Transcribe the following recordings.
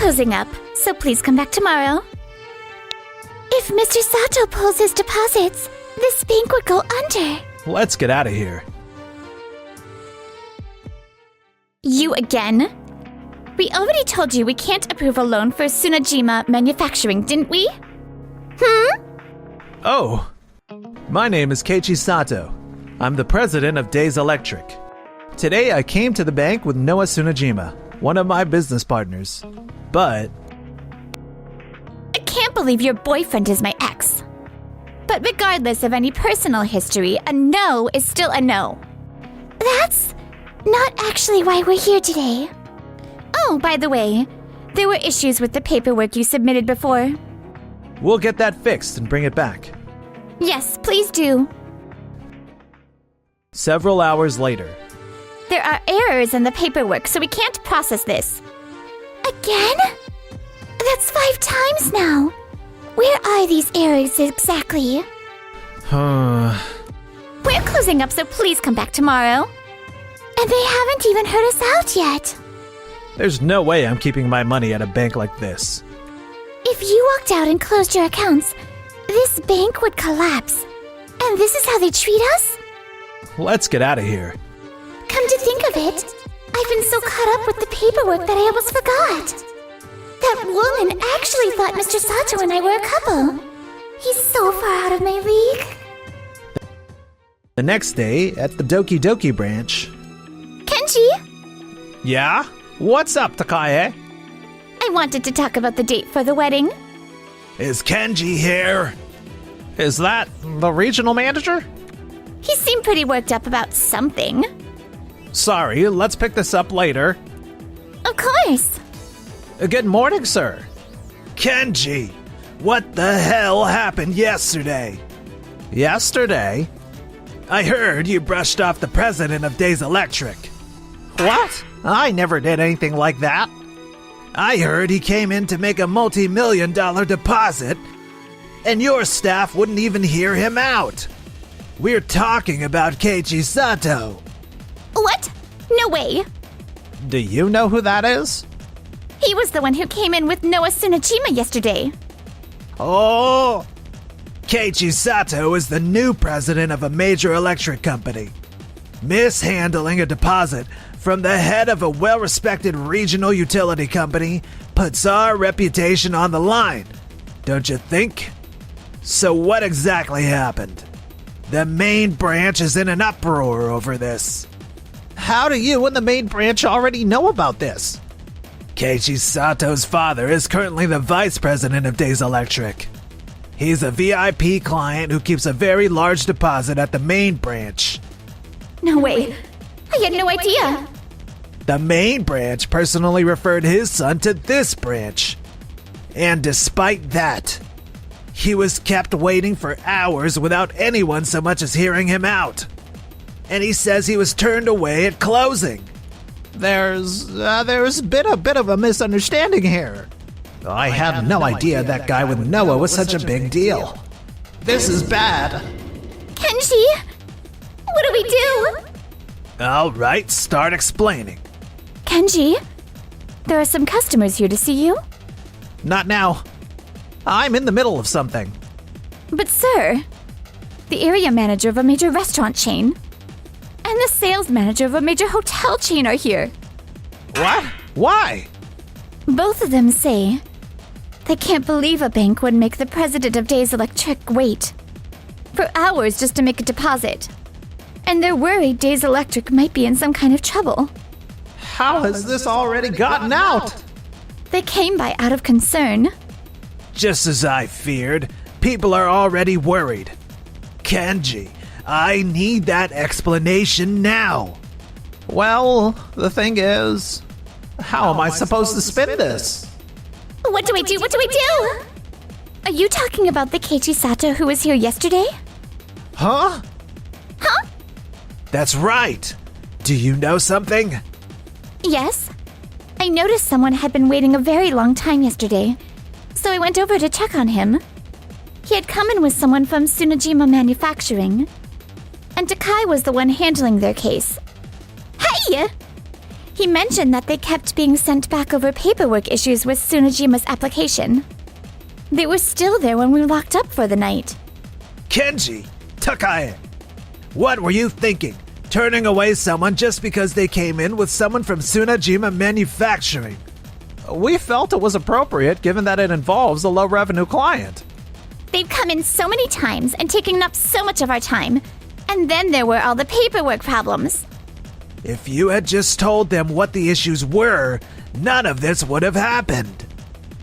closing up, so please come back tomorrow. If Mr. Sato pulls his deposits, this bank would go under. Let's get out of here. You again? We already told you we can't approve a loan for Tsunejima Manufacturing, didn't we? Oh, my name is Keiichi Sato. I'm the president of Days Electric. Today I came to the bank with Noah Tsunejima, one of my business partners. But I can't believe your boyfriend is my ex. But regardless of any personal history, a no is still a no. That's not actually why we're here today. Oh, by the way, there were issues with the paperwork you submitted before. we'll get that fixed and bring it back. Yes, please do. Several hours later. There are errors in the paperwork, so we can't process this. Again? That's 5 times now. Where are these errors exactly? We're closing up, so please come back tomorrow. And they haven't even heard us out yet. There's no way I'm keeping my money at a bank like this. If you walked out and closed your accounts, this bank would collapse. And this is how they treat us? Let's get out of here. Come to think of it, I've been so caught up with the paperwork that I almost forgot. That woman actually thought Mr. Sato and I were a couple. He's so far out of my league. The next day, at the Doki Doki branch. Kenji? Yeah? What's up, Takae? I wanted to talk about the date for the wedding. Is Kenji here? Is that the regional manager? He seemed pretty worked up about something. Sorry, let's pick this up later. Of course. Good morning, sir. Kenji, what the hell happened yesterday? Yesterday? I heard you brushed off the president of Days Electric. What? I never did anything like that. I heard he came in to make a multi-million-dollar deposit, and your staff wouldn't even hear him out. We're talking about Keiichi Sato. What? No way. Do you know who that is? He was the one who came in with Noah Tsunejima yesterday. Oh! Keiichi Sato is the new president of a major electric company. Mishandling a deposit from the head of a well-respected regional utility company puts our reputation on the line, don't you think? So what exactly happened? The main branch is in an uproar over this. How do you and the main branch already know about this? Keiichi Sato's father is currently the vice president of Days Electric. He's a VIP client who keeps a very large deposit at the main branch. No way. I had no idea. The main branch personally referred his son to this branch. And despite that, he was kept waiting for hours without anyone so much as hearing him out. And he says he was turned away at closing. There's been a bit of a misunderstanding here. I had no idea that guy with Noah was such a big deal. This is bad. Kenji? What do we do? All right, start explaining. Kenji? There are some customers here to see you. Not now. I'm in the middle of something. But sir, the area manager of a major restaurant chain and the sales manager of a major hotel chain are here. What? Why? Both of them say they can't believe a bank would make the president of Days Electric wait for hours just to make a deposit. And they're worried Days Electric might be in some kind of trouble. How has this already gotten out? They came by out of concern. Just as I feared, people are already worried. Kenji, I need that explanation now. Well, the thing is, how am I supposed to spin this? What do I do? What do I do? Are you talking about the Keiichi Sato who was here yesterday? Huh? Huh? That's right. Do you know something? Yes. I noticed someone had been waiting a very long time yesterday, so I went over to check on him. He had come in with someone from Tsunejima Manufacturing, and Takai was the one handling their case. Hey! He mentioned that they kept being sent back over paperwork issues with Tsunojima's application. They were still there when we locked up for the night. Kenji, Takae, what were you thinking? Turning away someone just because they came in with someone from Tsunojima Manufacturing? We felt it was appropriate given that it involves a low-revenue client. They've come in so many times and taken up so much of our time. And then there were all the paperwork problems. If you had just told them what the issues were, none of this would have happened.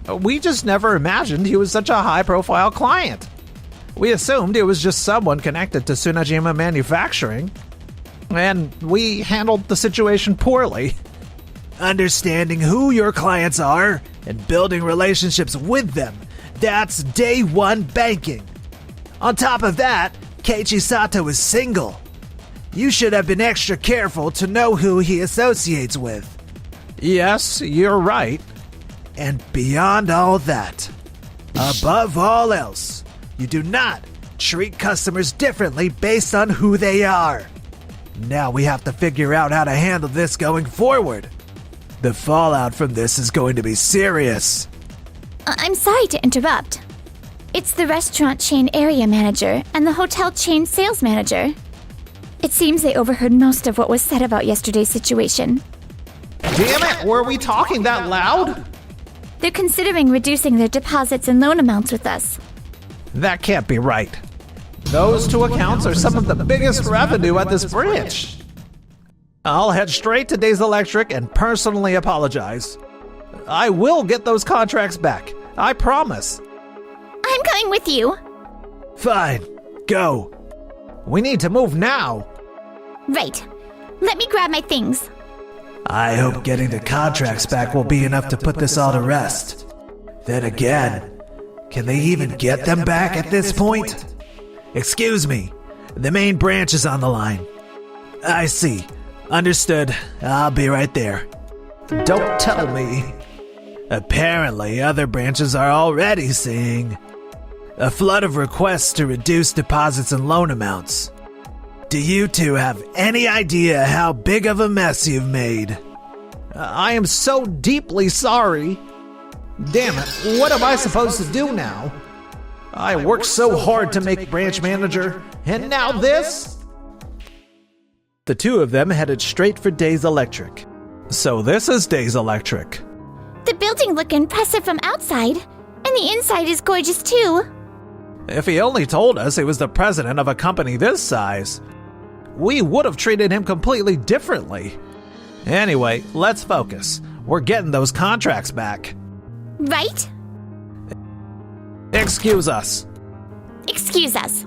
We just never imagined he was such a high-profile client. We assumed it was just someone connected to Tsunojima Manufacturing. And we handled the situation poorly. Understanding who your clients are and building relationships with them, that's day one banking. On top of that, Keiichi Sato is single. You should have been extra careful to know who he associates with. Yes, you're right. And beyond all that, above all else, you do not treat customers differently based on who they are. Now we have to figure out how to handle this going forward. The fallout from this is going to be serious. I'm sorry to interrupt. It's the restaurant chain area manager and the hotel chain sales manager. It seems they overheard most of what was said about yesterday's situation. Damn it, were we talking that loud? They're considering reducing their deposits and loan amounts with us. That can't be right. Those two accounts are some of the biggest revenue at this branch. I'll head straight to Days Electric and personally apologize. I will get those contracts back. I promise. I'm coming with you. Fine, go. We need to move now. Right. Let me grab my things. I hope getting the contracts back will be enough to put this all to rest. Then again, can they even get them back at this point? Excuse me, the main branch is on the line. I see. Understood. I'll be right there. Don't tell me. Apparently, other branches are already seeing a flood of requests to reduce deposits and loan amounts. Do you two have any idea how big of a mess you've made? I am so deeply sorry. Damn it, what am I supposed to do now? I worked so hard to make branch manager, and now this? The two of them headed straight for Days Electric. So this is Days Electric. The building looked impressive from outside, and the inside is gorgeous too. If he only told us he was the president of a company this size, we would have treated him completely differently. Anyway, let's focus. We're getting those contracts back. Right? Excuse us. Excuse us.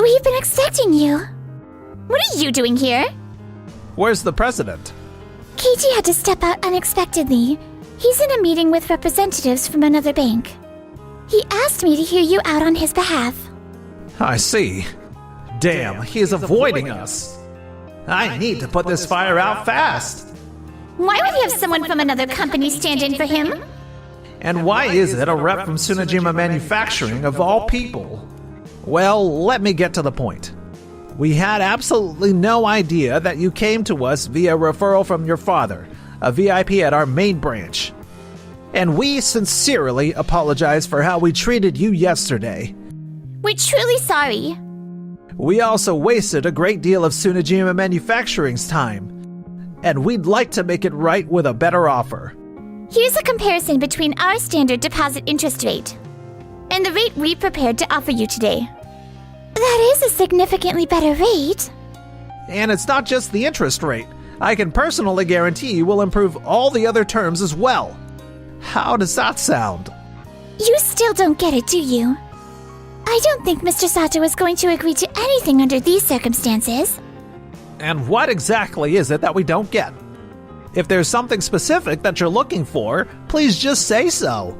We've been expecting you. What are you doing here? Where's the president? Keiichi had to step out unexpectedly. He's in a meeting with representatives from another bank. He asked me to hear you out on his behalf. I see. Damn, he's avoiding us. I need to put this fire out fast. Why would he have someone from another company stand in for him? And why is it a rep from Tsunojima Manufacturing of all people? Well, let me get to the point. We had absolutely no idea that you came to us via referral from your father, a VIP at our main branch. And we sincerely apologize for how we treated you yesterday. We're truly sorry. We also wasted a great deal of Tsunojima Manufacturing's time, and we'd like to make it right with a better offer. Here's a comparison between our standard deposit interest rate and the rate we prepared to offer you today. That is a significantly better rate. And it's not just the interest rate. I can personally guarantee we'll improve all the other terms as well. How does that sound? You still don't get it, do you? I don't think Mr. Sato is going to agree to anything under these circumstances. And what exactly is it that we don't get? If there's something specific that you're looking for, please just say so.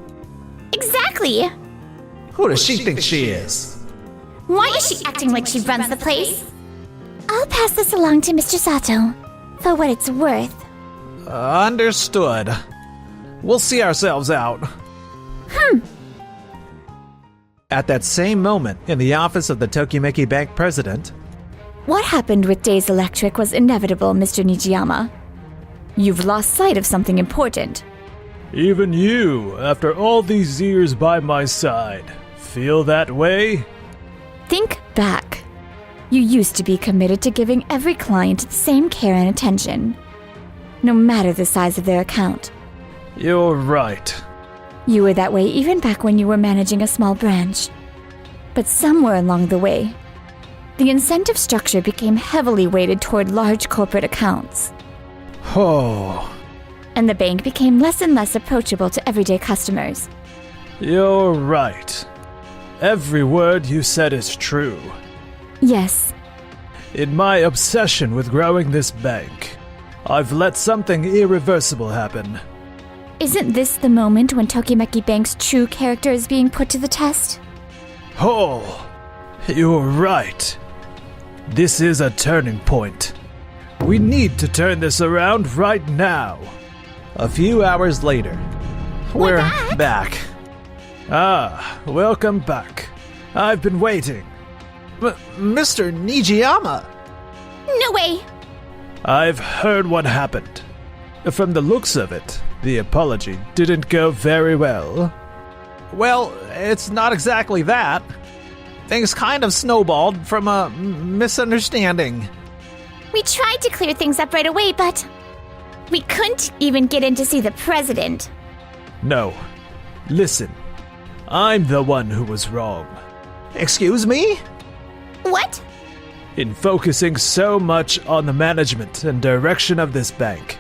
Exactly! Who does she think she is? Why is she acting like she runs the place? I'll pass this along to Mr. Sato, for what it's worth. Understood. We'll see ourselves out. At that same moment, in the office of the Tokimeki Bank president, What happened with Days Electric was inevitable, Mr. Nijiyama. You've lost sight of something important. Even you, after all these years by my side, feel that way? Think back. You used to be committed to giving every client the same care and attention, no matter the size of their account. You're right. You were that way even back when you were managing a small branch. But somewhere along the way, the incentive structure became heavily weighted toward large corporate accounts, Oh, and the bank became less and less approachable to everyday customers. you're right. Every word you said is true. Yes, In my obsession with growing this bank, I've let something irreversible happen. isn't this the moment when Tokimeki Bank's true character is being put to the test? Oh, you're right. This is a turning point. We need to turn this around right now. A few hours later, we're back. Ah, welcome back. I've been waiting. Mr. Nijiyama! No way! I've heard what happened. From the looks of it, the apology didn't go very well. Well, it's not exactly that. Things kind of snowballed from a misunderstanding. We tried to clear things up right away, but we couldn't even get in to see the president. No. Listen. I'm the one who was wrong. Excuse me? What? In focusing so much on the management and direction of this bank,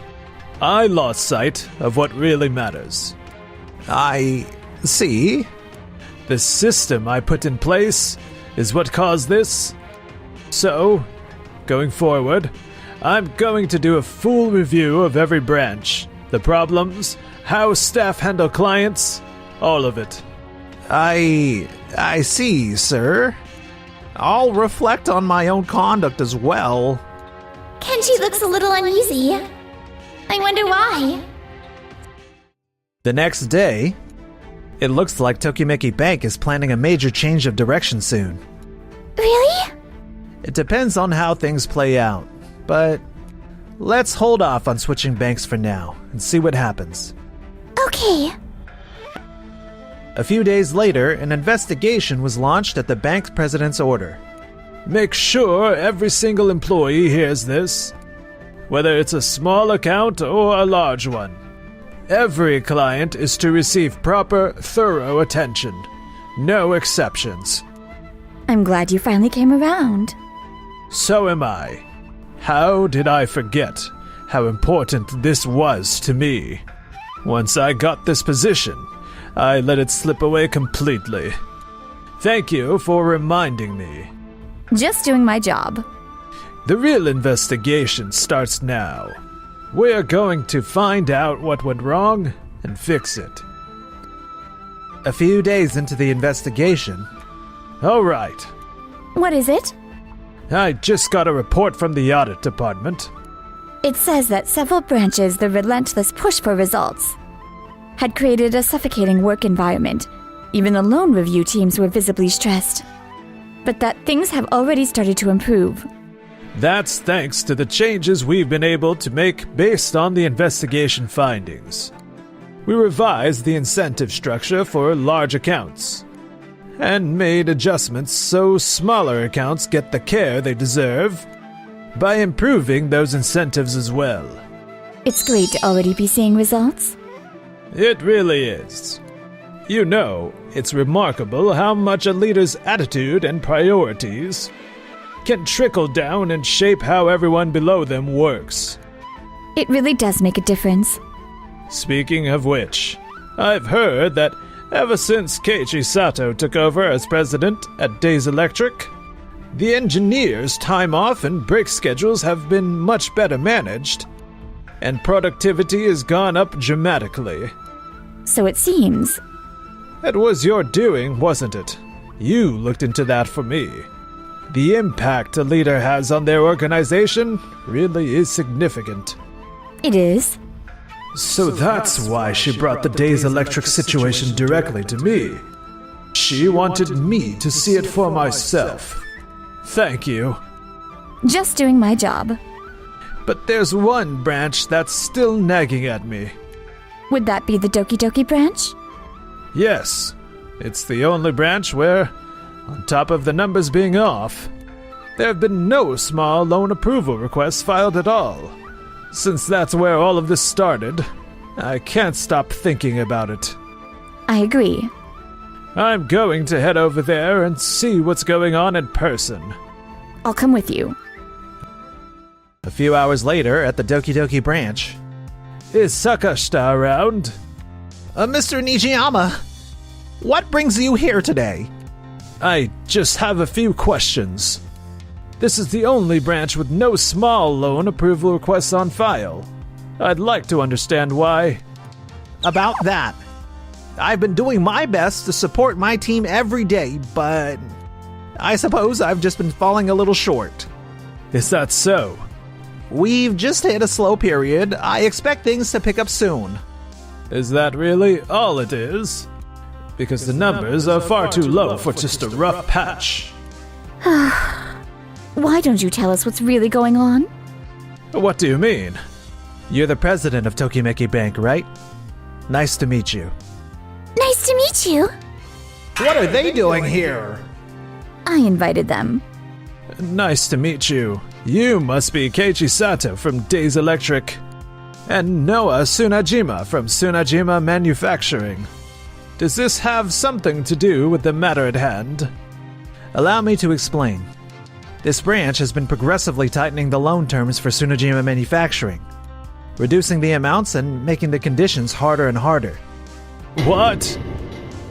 I lost sight of what really matters. I see. The system I put in place is what caused this. So, going forward, I'm going to do a full review of every branch, the problems, how staff handle clients, all of it. I see, sir. I'll reflect on my own conduct as well. Kenji looks a little uneasy. I wonder why. The next day, it looks like Tokimeki Bank is planning a major change of direction soon. Really? It depends on how things play out, but let's hold off on switching banks for now and see what happens. Okay. A few days later, an investigation was launched at the bank's president's order. Make sure every single employee hears this, whether it's a small account or a large one. Every client is to receive proper, thorough attention. No exceptions. I'm glad you finally came around. So am I. How did I forget how important this was to me? Once I got this position, I let it slip away completely. Thank you for reminding me. Just doing my job. The real investigation starts now. We're going to find out what went wrong and fix it. A few days into the investigation, All right. What is it? I just got a report from the audit department. It says that several branches, the relentless push for results, had created a suffocating work environment. Even the loan review teams were visibly stressed. But that things have already started to improve. That's thanks to the changes we've been able to make based on the investigation findings. We revised the incentive structure for large accounts and made adjustments so smaller accounts get the care they deserve by improving those incentives as well. It's great to already be seeing results. It really is. You know, it's remarkable how much a leader's attitude and priorities can trickle down and shape how everyone below them works. It really does make a difference. Speaking of which, I've heard that ever since Keiichi Sato took over as president at Days Electric, the engineers' time off and break schedules have been much better managed, and productivity has gone up dramatically. So it seems. It was your doing, wasn't it? You looked into that for me. The impact a leader has on their organization really is significant. It is. So that's why she brought the Days Electric situation directly to me. She wanted me to see it for myself. Thank you. Just doing my job. But there's one branch that's still nagging at me. Would that be the Doki Doki branch? Yes, it's the only branch where, on top of the numbers being off, there have been no small loan approval requests filed at all. Since that's where all of this started, I can't stop thinking about it. I agree. I'm going to head over there and see what's going on in person. I'll come with you. A few hours later, at the Doki Doki branch. Is Sakashita around? Mr. Nijiyama, what brings you here today? I just have a few questions. This is the only branch with no small loan approval requests on file. I'd like to understand why. About that. I've been doing my best to support my team every day, but I suppose I've just been falling a little short. Is that so? We've just hit a slow period. I expect things to pick up soon. Is that really all it is? Because the numbers are far too low for just a rough patch. Why don't you tell us what's really going on? What do you mean? You're the president of Tokimeki Bank, right? Nice to meet you. Nice to meet you. What are they doing here? I invited them. Nice to meet you. You must be Keiichi Sato from Days Electric. And Noah Tsunajima from Tsunajima Manufacturing. Does this have something to do with the matter at hand? Allow me to explain. This branch has been progressively tightening the loan terms for Tsunajima Manufacturing, reducing the amounts and making the conditions harder and harder. What?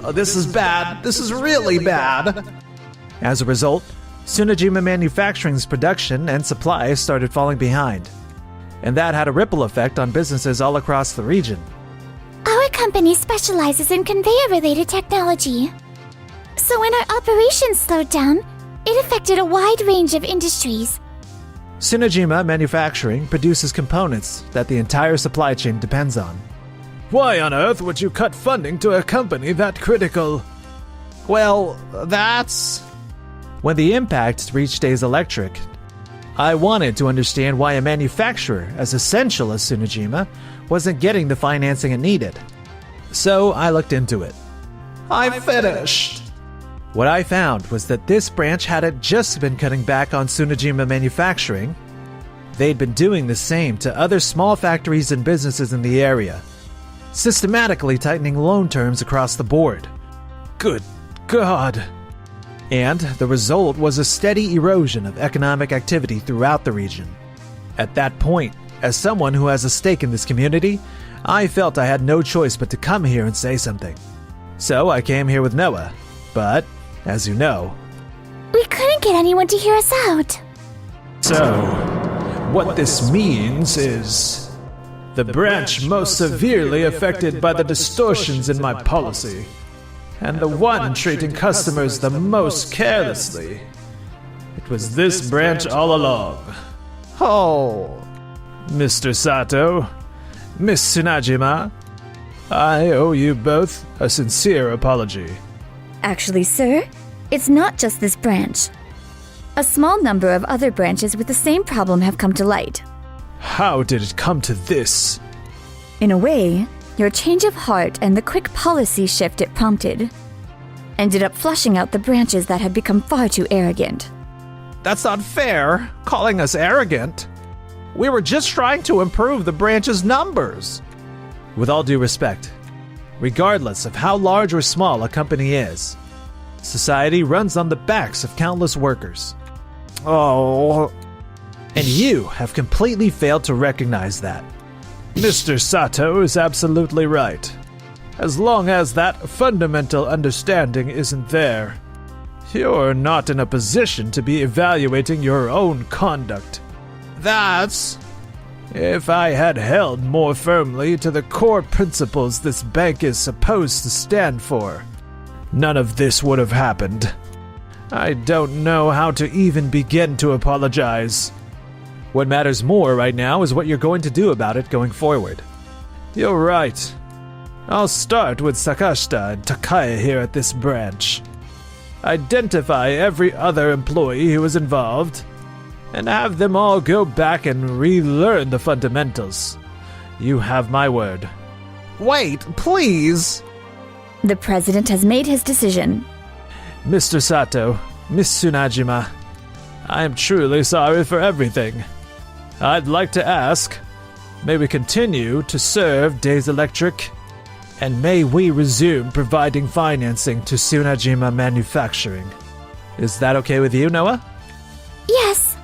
Oh, this is bad. This is really bad. As a result, Tsunajima Manufacturing's production and supply started falling behind, and that had a ripple effect on businesses all across the region. Our company specializes in conveyor-related technology. So when our operations slowed down, it affected a wide range of industries. Tsunajima Manufacturing produces components that the entire supply chain depends on. Why on earth would you cut funding to a company that critical? Well, that's... When the impact reached Days Electric, I wanted to understand why a manufacturer as essential as Tsunajima wasn't getting the financing it needed. So I looked into it. I finished! What I found was that this branch hadn't just been cutting back on Tsunajima Manufacturing. They'd been doing the same to other small factories and businesses in the area, systematically tightening loan terms across the board. Good God. And the result was a steady erosion of economic activity throughout the region. At that point, as someone who has a stake in this community, I felt I had no choice but to come here and say something. So I came here with Noah, but, as you know, We couldn't get anyone to hear us out. So, what this means is the branch most severely affected by the distortions in my policy, and the one treating customers the most carelessly. It was this branch all along. oh, Mr. Sato, Miss Tsunajima, I owe you both a sincere apology. Actually, sir, it's not just this branch. A small number of other branches with the same problem have come to light. How did it come to this? In a way, your change of heart and the quick policy shift it prompted ended up flushing out the branches that had become far too arrogant. that's not fair, calling us arrogant. We were just trying to improve the branch's numbers. With all due respect, regardless of how large or small a company is, society runs on the backs of countless workers. Oh, And you have completely failed to recognize that. Mr. Sato is absolutely right. As long as that fundamental understanding isn't there, you're not in a position to be evaluating your own conduct. That's... If I had held more firmly to the core principles this bank is supposed to stand for, none of this would have happened. I don't know how to even begin to apologize. What matters more right now is what you're going to do about it going forward. You're right. I'll start with Sakashita and Takaya here at this branch. Identify every other employee who is involved, and have them all go back and relearn the fundamentals. You have my word. Wait, please! The president has made his decision. Mr. Sato, Miss Tsunajima, I am truly sorry for everything. I'd like to ask, may we continue to serve Days Electric? And may we resume providing financing to Tsunajima Manufacturing? Is that okay with you, Noah? Yes.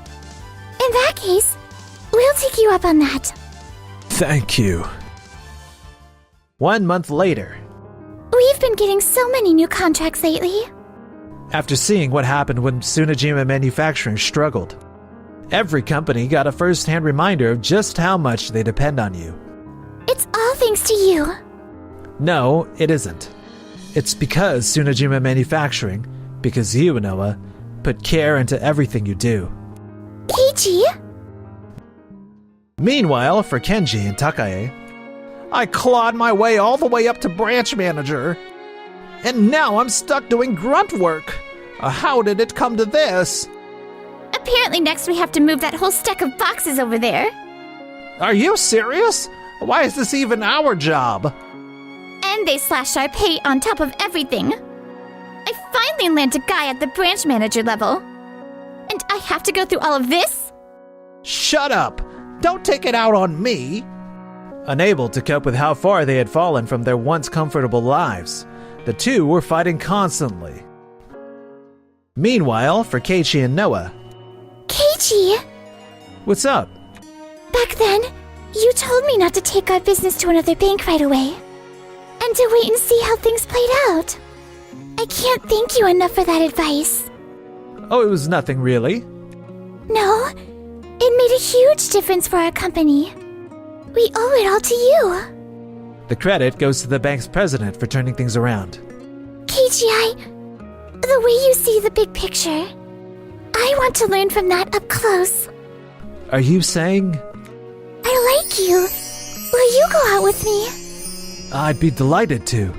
In that case, we'll take you up on that. Thank you. 1 month later, We've been getting so many new contracts lately. after seeing what happened when Tsunajima Manufacturing struggled, every company got a first-hand reminder of just how much they depend on you. It's all thanks to you. No, it isn't. It's because Tsunajima Manufacturing, because you, Noah, put care into everything you do. Keiichi? Meanwhile, for Kenji and Takae, I clawed my way all the way up to branch manager. And now I'm stuck doing grunt work. How did it come to this? Apparently next we have to move that whole stack of boxes over there. Are you serious? Why is this even our job? And they slashed our pay on top of everything. I finally land a guy at the branch manager level. And I have to go through all of this? Shut up! Don't take it out on me! Unable to cope with how far they had fallen from their once comfortable lives, the two were fighting constantly. Meanwhile, for Keiichi and Noah, Keiichi! what's up? Back then, you told me not to take our business to another bank right away. And to wait and see how things played out. I can't thank you enough for that advice. Oh, it was nothing really. No, it made a huge difference for our company. We owe it all to you. The credit goes to the bank's president for turning things around. Keiichi, the way you see the big picture, I want to learn from that up close. Are you saying? I like you. Will you go out with me? I'd be delighted to.